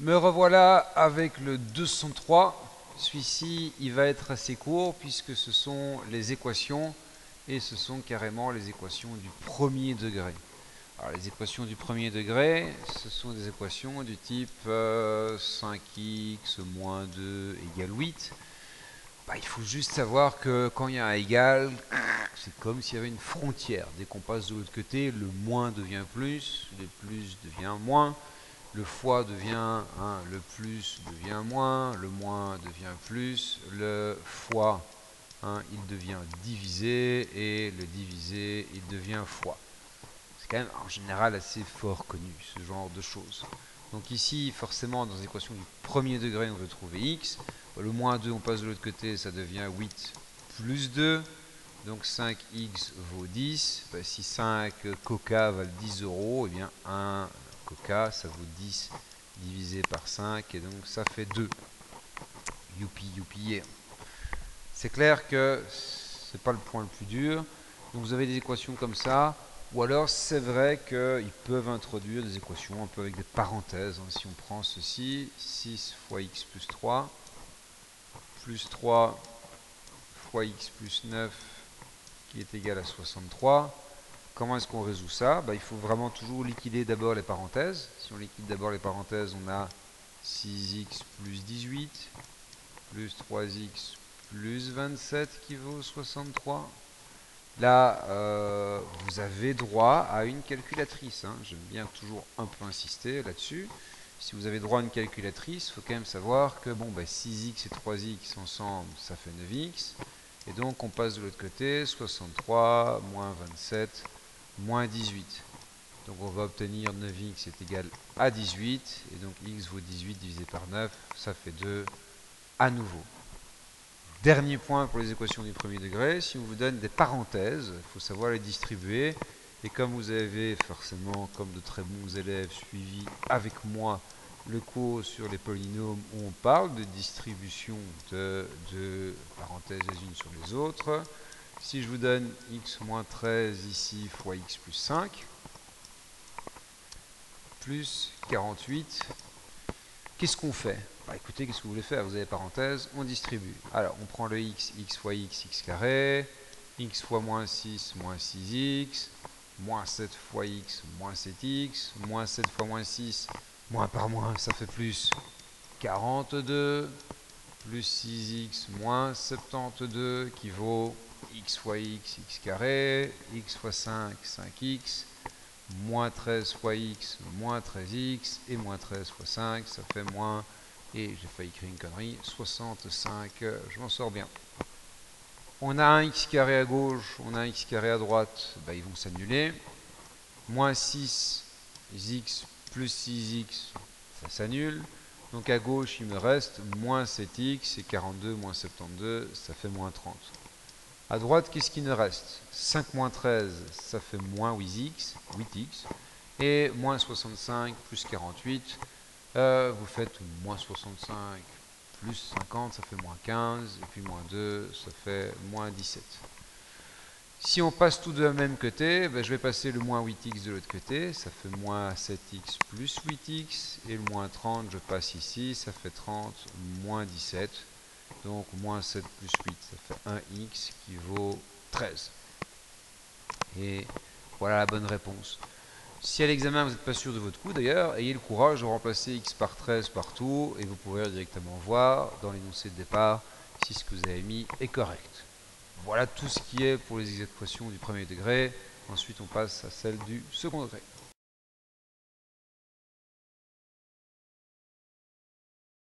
Me revoilà avec le 203. Celui-ci, il va être assez court puisque ce sont les équations et ce sont carrément les équations du premier degré. Alors, les équations du premier degré, ce sont des équations du type 5x moins 2 égale 8. Il faut juste savoir que quand il y a un égal, c'est comme s'il y avait une frontière. Dès qu'on passe de l'autre côté, le moins devient plus, le plus devient moins. Le fois devient le plus devient moins, le moins devient plus, le fois il devient divisé et le divisé il devient fois. C'est quand même en général assez fort connu ce genre de choses. Donc ici forcément dans les équations du premier degré on veut trouver x. Le moins 2 on passe de l'autre côté, ça devient 8 plus 2. Donc 5x vaut 10. Si 5 coca valent 10 euros, et bien 1 coca ça vaut 10 divisé par 5 et donc ça fait 2. Youpi youpi. C'est clair que c'est pas le point le plus dur. Donc vous avez des équations comme ça. Ou alors c'est vrai qu'ils peuvent introduire des équations un peu avec des parenthèses. Si on prend ceci, 6 fois x plus 3 fois x plus 9 qui est égal à 63. Comment est-ce qu'on résout ça? Il faut vraiment toujours liquider d'abord les parenthèses. Si on liquide d'abord les parenthèses, on a 6x plus 18 plus 3x plus 27 qui vaut 63. Là, vous avez droit à une calculatrice. J'aime bien toujours un peu insister là-dessus. Si vous avez droit à une calculatrice, il faut quand même savoir que 6x et 3x ensemble, ça fait 9x. Et donc, on passe de l'autre côté, 63 moins 27 moins 18. Donc, on va obtenir 9x est égal à 18. Et donc, x vaut 18 divisé par 9, ça fait 2 à nouveau. Dernier point pour les équations du premier degré, si on vous donne des parenthèses, il faut savoir les distribuer. Et comme vous avez forcément, comme de très bons élèves, suivi avec moi le cours sur les polynômes où on parle de distribution de parenthèses les unes sur les autres, si je vous donne x moins 13 ici fois x plus 5, plus 48, qu'est-ce qu'on fait? Écoutez, qu'est-ce que vous voulez faire? Vous avez parenthèse, on distribue. Alors, on prend le x fois x carré, x fois moins 6, moins 6x, moins 7 fois x, moins 7x, moins 7 fois moins 6, moins par moins, ça fait plus 42, plus 6x, moins 72, qui vaut x fois x carré, x fois 5, 5x, moins 13 fois x, moins 13x, et moins 13 fois 5, ça fait moins, et j'ai failli écrire une connerie, 65, je m'en sors bien. On a un x carré à gauche, on a un x carré à droite, ils vont s'annuler. Moins 6x plus 6x, ça s'annule. Donc à gauche, il me reste moins 7x, et 42 moins 72, ça fait moins 30. À droite, qu'est-ce qu'il nous reste? 5 moins 13, ça fait moins 8x, et moins 65 plus 48, vous faites moins 65 plus 50, ça fait moins 15, et puis moins 2, ça fait moins 17. Si on passe tout de la même côté, je vais passer le moins 8x de l'autre côté, ça fait moins 7x plus 8x, et le moins 30, je passe ici, ça fait 30 moins 17. Donc moins 7 plus 8, ça fait 1x qui vaut 13. Et voilà la bonne réponse. Si à l'examen vous n'êtes pas sûr de votre coup d'ailleurs, ayez le courage de remplacer x par 13 partout et vous pourrez directement voir dans l'énoncé de départ si ce que vous avez mis est correct. Voilà tout ce qui est pour les équations du premier degré. Ensuite on passe à celle du second degré.